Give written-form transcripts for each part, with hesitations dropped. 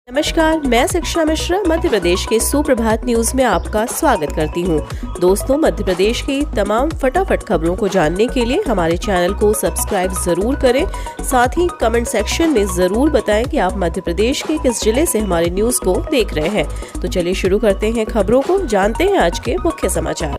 नमस्कार, मैं शिक्षा मिश्रा मध्य प्रदेश के सुप्रभात न्यूज में आपका स्वागत करती हूँ। दोस्तों, मध्य प्रदेश की तमाम फटाफट खबरों को जानने के लिए हमारे चैनल को सब्सक्राइब जरूर करें। साथ ही कमेंट सेक्शन में जरूर बताएं कि आप मध्य प्रदेश के किस जिले से हमारे न्यूज को देख रहे हैं। तो चलिए शुरू करते हैं खबरों को, जानते हैं आज के मुख्य समाचार।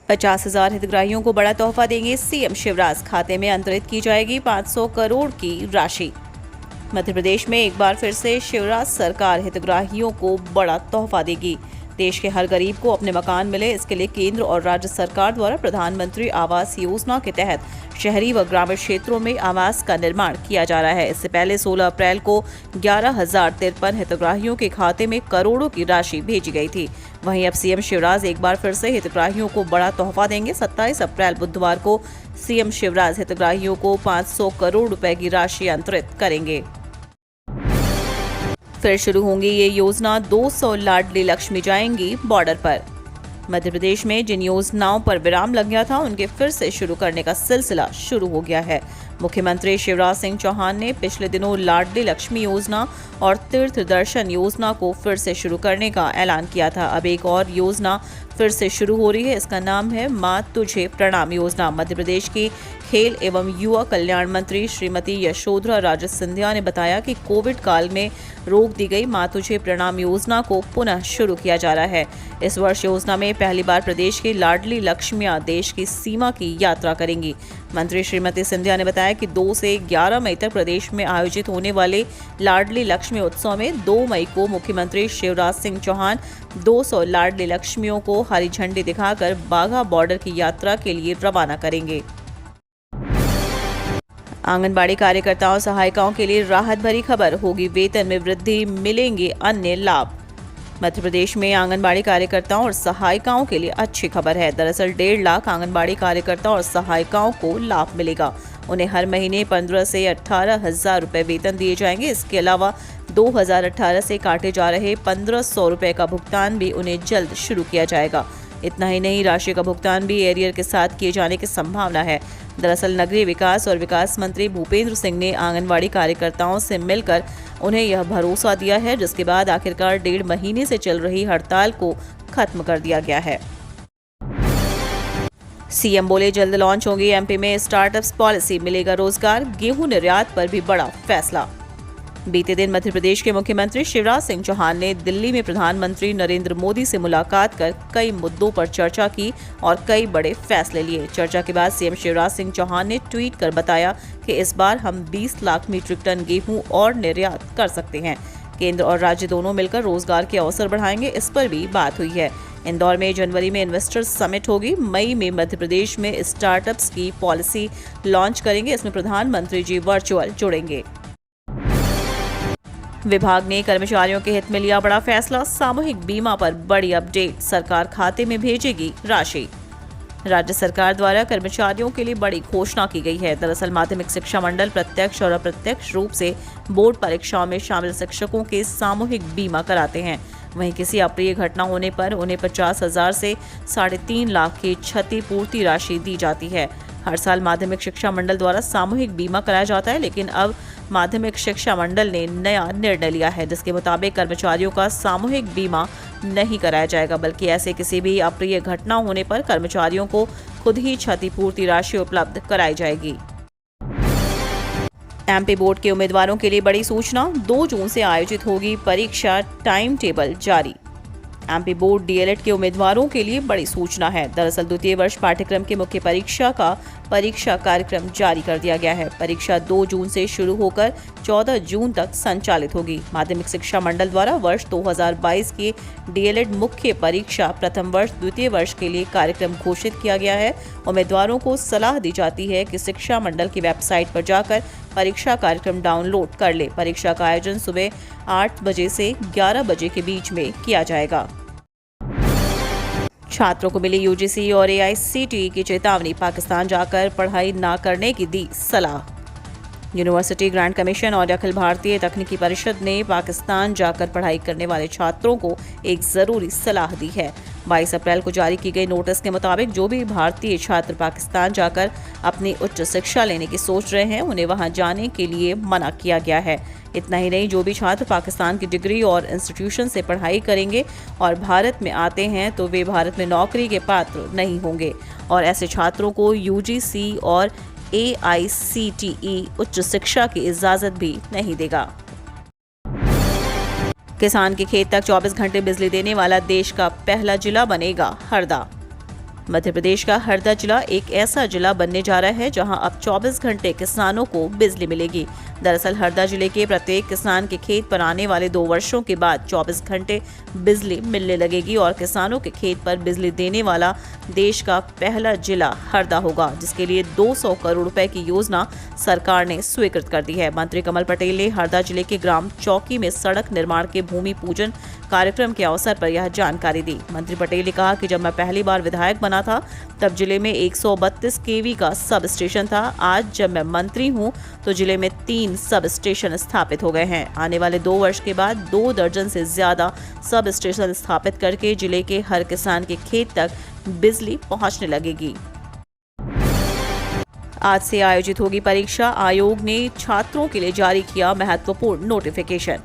50,000 हितग्राहियों को बड़ा तोहफा देंगे सीएम शिवराज, खाते में अंतरित की जाएगी 500 करोड़ की राशि। मध्य प्रदेश में एक बार फिर से शिवराज सरकार हितग्राहियों को बड़ा तोहफा देगी। देश के हर गरीब को अपने मकान मिले, इसके लिए केंद्र और राज्य सरकार द्वारा प्रधानमंत्री आवास योजना के तहत शहरी व ग्रामीण क्षेत्रों में आवास का निर्माण किया जा रहा है। इससे पहले 16 अप्रैल को 11,053 हितग्राहियों के खाते में करोड़ों की राशि भेजी गई थी। वहीं अब सीएम शिवराज एक बार फिर से हितग्राहियों को बड़ा तोहफा देंगे। 27 अप्रैल बुधवार को सीएम शिवराज हितग्राहियों को 500 करोड़ रुपए की राशि अंतरित करेंगे। फिर शुरू होंगी ये योजना, 200 लाडली लक्ष्मी जाएंगी बॉर्डर पर। मध्य प्रदेश में जिन योजनाओं पर विराम लग गया था, उनके फिर से शुरू करने का सिलसिला शुरू हो गया है। मुख्यमंत्री शिवराज सिंह चौहान ने पिछले दिनों लाडली लक्ष्मी योजना और तीर्थ दर्शन योजना को फिर से शुरू करने का ऐलान किया था। अब एक और योजना फिर से शुरू हो रही है, इसका नाम है माँ तुझे प्रणाम योजना। मध्य प्रदेश की खेल एवं युवा कल्याण मंत्री श्रीमती यशोधरा राजे सिंधिया ने बताया कि कोविड काल में रोक दी गई माँ तुझे प्रणाम योजना को पुनः शुरू किया जा रहा है। इस वर्ष योजना में पहली बार प्रदेश की लाडली लक्ष्मियां देश की सीमा की यात्रा करेंगी। मंत्री श्रीमती सिंधिया ने बताया कि 2 से 11 मई तक प्रदेश में आयोजित होने वाले लाडली लक्ष्मी उत्सव में 2 मई को मुख्यमंत्री शिवराज सिंह चौहान 200 लाडली लक्ष्मियों को हरी झंडी दिखाकर बाघा बॉर्डर की यात्रा के लिए रवाना करेंगे। आंगनबाड़ी कार्यकर्ताओं सहायिकाओं के लिए राहत भरी खबर, होगी वेतन में वृद्धि, मिलेंगे अन्य लाभ। मध्य प्रदेश में आंगनबाड़ी कार्यकर्ताओं और सहायिकाओं के लिए अच्छी खबर है। दरअसल 1.5 लाख आंगनबाड़ी कार्यकर्ताओं और सहायिकाओं को लाभ मिलेगा। उन्हें हर महीने 15 से 18,000 रुपए वेतन दिए जाएंगे। इसके अलावा 2018 से काटे जा रहे 1,500 रुपए का भुगतान भी उन्हें जल्द शुरू किया जाएगा। इतना ही नहीं, राशि का भुगतान भी एरियर के साथ किए जाने की संभावना है। दरअसल नगरीय विकास और विकास मंत्री भूपेंद्र सिंह ने आंगनबाड़ी कार्यकर्ताओं से मिलकर उन्हें यह भरोसा दिया है, जिसके बाद आखिरकार 1.5 महीने से चल रही हड़ताल को खत्म कर दिया गया है। सीएम बोले, जल्द लॉन्च होगी एमपी में स्टार्टअप्स पॉलिसी, मिलेगा रोजगार, गेहूं निर्यात पर भी बड़ा फैसला। बीते दिन मध्य प्रदेश के मुख्यमंत्री शिवराज सिंह चौहान ने दिल्ली में प्रधानमंत्री नरेंद्र मोदी से मुलाकात कर कई मुद्दों पर चर्चा की और कई बड़े फैसले लिए। चर्चा के बाद सीएम शिवराज सिंह चौहान ने ट्वीट कर बताया कि इस बार हम 20 लाख मीट्रिक टन गेहूं और निर्यात कर सकते हैं। केंद्र और राज्य दोनों मिलकर रोजगार के अवसर बढ़ाएंगे, इस पर भी बात हुई है। इंदौर में जनवरी में इन्वेस्टर्स समिट होगी। मई में मध्य प्रदेश में स्टार्टअप्स की पॉलिसी लॉन्च करेंगे। इसमें प्रधानमंत्री जी वर्चुअल जुड़ेंगे। विभाग ने कर्मचारियों के हित में लिया बड़ा फैसला, सामूहिक बीमा पर बड़ी अपडेट, सरकार खाते में भेजेगी राशि। राज्य सरकार द्वारा कर्मचारियों के लिए बड़ी घोषणा की गई है। दरअसल माध्यमिक शिक्षा मंडल प्रत्यक्ष और अप्रत्यक्ष रूप से बोर्ड परीक्षाओं में शामिल शिक्षकों के सामूहिक बीमा कराते हैं। वहीं किसी अप्रिय घटना होने पर उन्हें 50,000 से 3.5 लाख की क्षतिपूर्ति राशि दी जाती है। हर साल माध्यमिक शिक्षा मंडल द्वारा सामूहिक बीमा कराया जाता है, लेकिन अब माध्यमिक शिक्षा मंडल ने नया निर्णय लिया है, जिसके मुताबिक कर्मचारियों का सामूहिक बीमा नहीं कराया जाएगा, बल्कि ऐसे किसी भी अप्रिय घटना होने पर कर्मचारियों को खुद ही क्षतिपूर्ति राशि उपलब्ध कराई जाएगी। एमपी बोर्ड के उम्मीदवारों के लिए बड़ी सूचना, 2 जून से आयोजित होगी परीक्षा, टाइम टेबल जारी। एमपी बोर्ड डीएलएड के उम्मीदवारों के लिए बड़ी सूचना है। दरअसल द्वितीय वर्ष पाठ्यक्रम की मुख्य परीक्षा का परीक्षा कार्यक्रम जारी कर दिया गया है। परीक्षा 2 जून से शुरू होकर 14 जून तक संचालित होगी। माध्यमिक शिक्षा मंडल द्वारा वर्ष 2022 की डीएलएड मुख्य परीक्षा प्रथम वर्ष द्वितीय वर्ष के लिए कार्यक्रम घोषित किया गया है। उम्मीदवारों को सलाह दी जाती है कि शिक्षा मंडल की वेबसाइट पर जाकर परीक्षा कार्यक्रम डाउनलोड कर ले। परीक्षा का आयोजन सुबह 8 बजे से 11 बजे के बीच में किया जाएगा। छात्रों को मिली यूजीसी और एआईसीटीई की चेतावनी, पाकिस्तान जाकर पढ़ाई न करने की दी सलाह। यूनिवर्सिटी ग्रांट कमीशन और अखिल भारतीय तकनीकी परिषद ने पाकिस्तान जाकर पढ़ाई करने वाले छात्रों को एक जरूरी सलाह दी है। 22 अप्रैल को जारी की गई नोटिस के मुताबिक जो भी भारतीय छात्र पाकिस्तान जाकर अपनी उच्च शिक्षा लेने की सोच रहे हैं, उन्हें वहां जाने के लिए मना किया गया है। इतना ही नहीं, जो भी छात्र पाकिस्तान की डिग्री और इंस्टीट्यूशन से पढ़ाई करेंगे और भारत में आते हैं तो वे भारत में नौकरी के पात्र नहीं होंगे और ऐसे छात्रों को यूजीसी और AICTE उच्च शिक्षा की इजाजत भी नहीं देगा। किसान के खेत तक 24 घंटे बिजली देने वाला देश का पहला जिला बनेगा हरदा। मध्य प्रदेश का हरदा जिला एक ऐसा जिला बनने जा रहा है जहां अब 24 घंटे किसानों को बिजली मिलेगी। दरअसल हरदा जिले के प्रत्येक किसान के खेत पर आने वाले 2 वर्षों के बाद 24 घंटे बिजली मिलने लगेगी और किसानों के खेत पर बिजली देने वाला देश का पहला जिला हरदा होगा, जिसके लिए 200 करोड़ रुपए की योजना सरकार ने स्वीकृत कर दी है। मंत्री कमल पटेल ने हरदा जिले के ग्राम चौकी में सड़क निर्माण के भूमि पूजन कार्यक्रम के अवसर पर यह जानकारी दी। मंत्री पटेल ने कहा कि जब मैं पहली बार विधायक बना था तब जिले में 132 केवी का सब स्टेशन था। आज जब मैं मंत्री हूं तो जिले में 3 सब स्टेशन स्थापित हो गए हैं। आने वाले 2 वर्ष के बाद 2 दर्जन से ज्यादा सब स्टेशन स्थापित करके जिले के हर किसान के खेत तक बिजली पहुंचने लगेगी। आज से आयोजित होगी परीक्षा। आयोग ने छात्रों के लिए जारी किया महत्वपूर्ण नोटिफिकेशन।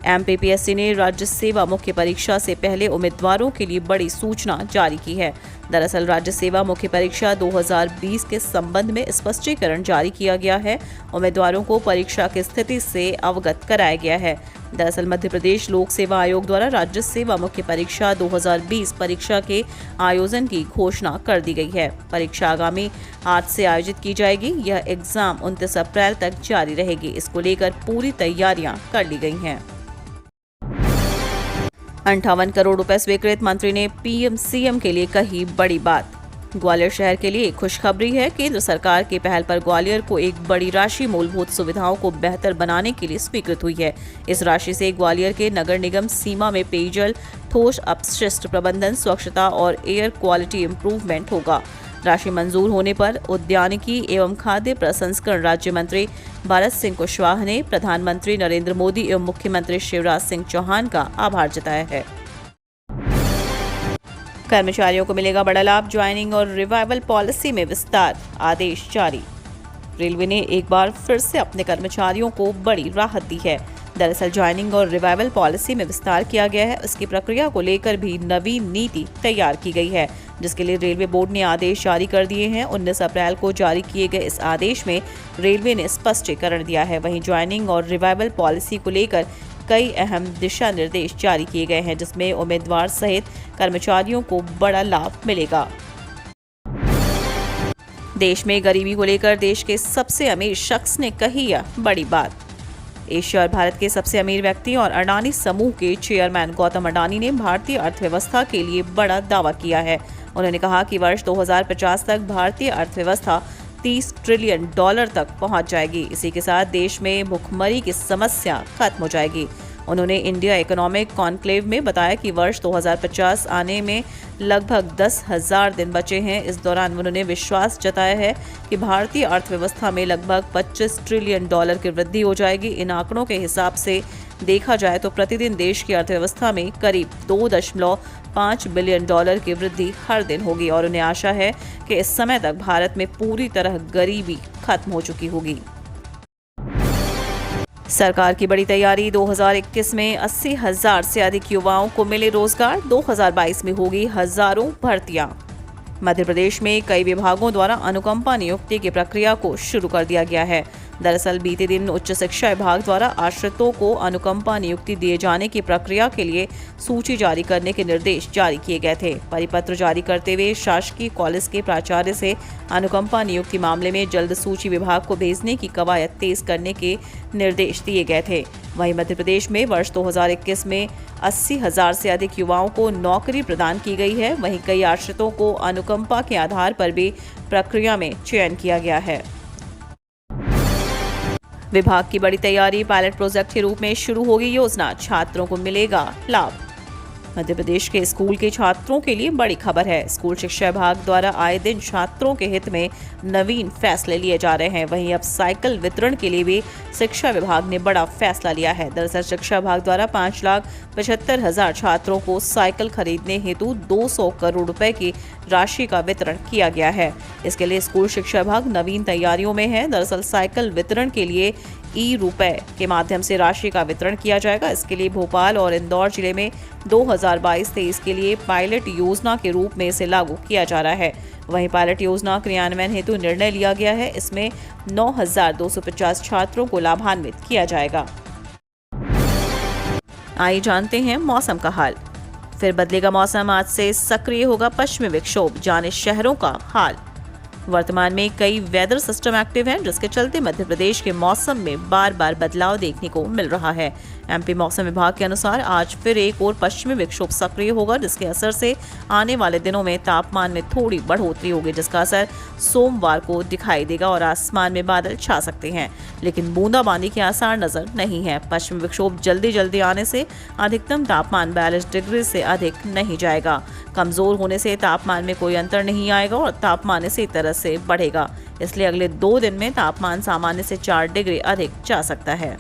MPPSC ने राज्य सेवा मुख्य परीक्षा से पहले उम्मीदवारों के लिए बड़ी सूचना जारी की है। दरअसल राज्य सेवा मुख्य परीक्षा 2020 के संबंध में स्पष्टीकरण जारी किया गया है। उम्मीदवारों को परीक्षा की स्थिति से अवगत कराया गया है। दरअसल मध्य प्रदेश लोक सेवा आयोग द्वारा राज्य सेवा मुख्य परीक्षा 2020 परीक्षा के आयोजन की घोषणा कर दी गई है। परीक्षा आगामी 8 से आयोजित की जाएगी। यह एग्जाम 29 अप्रैल तक जारी रहेगी। इसको लेकर पूरी तैयारियां कर ली गई हैं। 58 करोड़ रुपए स्वीकृत। मंत्री ने PM-CM के लिए कही बड़ी बात। ग्वालियर शहर के लिए एक खुशखबरी है। केंद्र सरकार की पहल पर ग्वालियर को एक बड़ी राशि मूलभूत सुविधाओं को बेहतर बनाने के लिए स्वीकृत हुई है। इस राशि से ग्वालियर के नगर निगम सीमा में पेयजल, ठोस अपशिष्ट प्रबंधन, स्वच्छता और एयर क्वालिटी इंप्रूवमेंट होगा। राशि मंजूर होने पर उद्यानिकी एवं खाद्य प्रसंस्करण राज्य मंत्री भारत सिंह कुशवाहा ने प्रधानमंत्री नरेंद्र मोदी एवं मुख्यमंत्री शिवराज सिंह चौहान का आभार जताया है। कर्मचारियों को मिलेगा बड़ा लाभ। ज्वाइनिंग और रिवाइवल पॉलिसी में विस्तार, आदेश जारी। रेलवे ने एक बार फिर से अपने कर्मचारियों को बड़ी राहत दी है। दरअसल ज्वाइनिंग और रिवाइवल पॉलिसी में विस्तार किया गया है। इसकी प्रक्रिया को लेकर भी नवीन नीति तैयार की गई है, जिसके लिए रेलवे बोर्ड ने आदेश जारी कर दिए हैं। 19 अप्रैल को जारी किए गए इस आदेश में रेलवे ने स्पष्टीकरण दिया है। वहीं ज्वाइनिंग और रिवाइवल पॉलिसी को लेकर कई अहम दिशा निर्देश जारी किए गए हैं, जिसमें उम्मीदवार सहित कर्मचारियों को बड़ा लाभ मिलेगा। देश में गरीबी को लेकर देश के सबसे अमीर शख्स ने कही यह बड़ी बात। एशिया और भारत के सबसे अमीर व्यक्ति और अडानी समूह के चेयरमैन गौतम अडानी ने भारतीय अर्थव्यवस्था के लिए बड़ा दावा किया है। उन्होंने कहा कि वर्ष 2050 तक भारतीय अर्थव्यवस्था $30 ट्रिलियन तक पहुंच जाएगी। इसी के साथ देश में भुखमरी की समस्या खत्म हो जाएगी। उन्होंने इंडिया इकोनॉमिक कॉन्क्लेव में बताया कि वर्ष 2050 आने में लगभग 10,000 दिन बचे हैं। इस दौरान उन्होंने विश्वास जताया है कि भारतीय अर्थव्यवस्था में लगभग $25 ट्रिलियन की वृद्धि हो जाएगी। इन आंकड़ों के हिसाब से देखा जाए तो प्रतिदिन देश की अर्थव्यवस्था में करीब $2.5 बिलियन की वृद्धि हर दिन होगी और उन्हें आशा है कि इस समय तक भारत में पूरी तरह गरीबी खत्म हो चुकी होगी। सरकार की बड़ी तैयारी। 2021 में 80,000 से अधिक युवाओं को मिले रोजगार। 2022 में होगी हजारों भर्तियां। मध्य प्रदेश में कई विभागों द्वारा अनुकंपा नियुक्ति की प्रक्रिया को शुरू कर दिया गया है। दरअसल बीते दिन उच्च शिक्षा विभाग द्वारा आश्रितों को अनुकंपा नियुक्ति दिए जाने की प्रक्रिया के लिए सूची जारी करने के निर्देश जारी किए गए थे। परिपत्र जारी करते हुए शासकीय कॉलेज के प्राचार्य से अनुकंपा नियुक्ति मामले में जल्द सूची विभाग को भेजने की कवायद तेज करने के निर्देश दिए गए थे। वहीं मध्य प्रदेश में वर्ष 2021 में 80,000 से अधिक युवाओं को नौकरी प्रदान की गई है। वहीं कई आश्रितों को अनुकंपा के आधार पर भी प्रक्रिया में चयन किया गया है। विभाग की बड़ी तैयारी। पायलट प्रोजेक्ट के रूप में शुरू होगी योजना, छात्रों को मिलेगा लाभ। मध्य प्रदेश के स्कूल के छात्रों के लिए बड़ी खबर है। स्कूल शिक्षा विभाग द्वारा आए दिन छात्रों के हित में नवीन फैसले लिए जा रहे हैं। वहीं अब साइकिल वितरण के लिए भी शिक्षा विभाग ने बड़ा फैसला लिया है। दरअसल शिक्षा विभाग द्वारा 5,75,000 छात्रों को साइकिल खरीदने हेतु 200 करोड़ रुपए की राशि का वितरण किया गया है। इसके लिए स्कूल शिक्षा विभाग नवीन तैयारियों में है। दरअसल साइकिल वितरण के लिए ई-रुपए के माध्यम से राशि का वितरण किया जाएगा। इसके लिए भोपाल और इंदौर जिले में 2022-23 के लिए पायलट योजना के रूप में इसे लागू किया जा रहा है। वहीं पायलट योजना क्रियान्वयन हेतु निर्णय लिया गया है। इसमें 9,250 छात्रों को लाभान्वित किया जाएगा। आइए जानते हैं मौसम का हाल। फिर बदलेगा मौसम, आज से सक्रिय होगा पश्चिमी विक्षोभ, जाने शहरों का हाल। वर्तमान में कई वेदर सिस्टम एक्टिव हैं, जिसके चलते मध्य प्रदेश के मौसम में बार बार बदलाव देखने को मिल रहा है। एमपी मौसम विभाग के अनुसार आज फिर एक और पश्चिमी विक्षोभ सक्रिय होगा, जिसके असर से आने वाले दिनों में तापमान में थोड़ी बढ़ोतरी होगी, जिसका असर सोमवार को दिखाई देगा और आसमान में बादल छा सकते हैं, लेकिन बूंदाबांदी के आसार नजर नहीं है। पश्चिमी विक्षोभ जल्दी आने से अधिकतम तापमान 42 डिग्री से अधिक नहीं जाएगा। कमजोर होने से तापमान में कोई अंतर नहीं आएगा और तापमान इसी तरह से बढ़ेगा। इसलिए अगले 2 दिन में तापमान सामान्य से 4 डिग्री अधिक जा सकता है।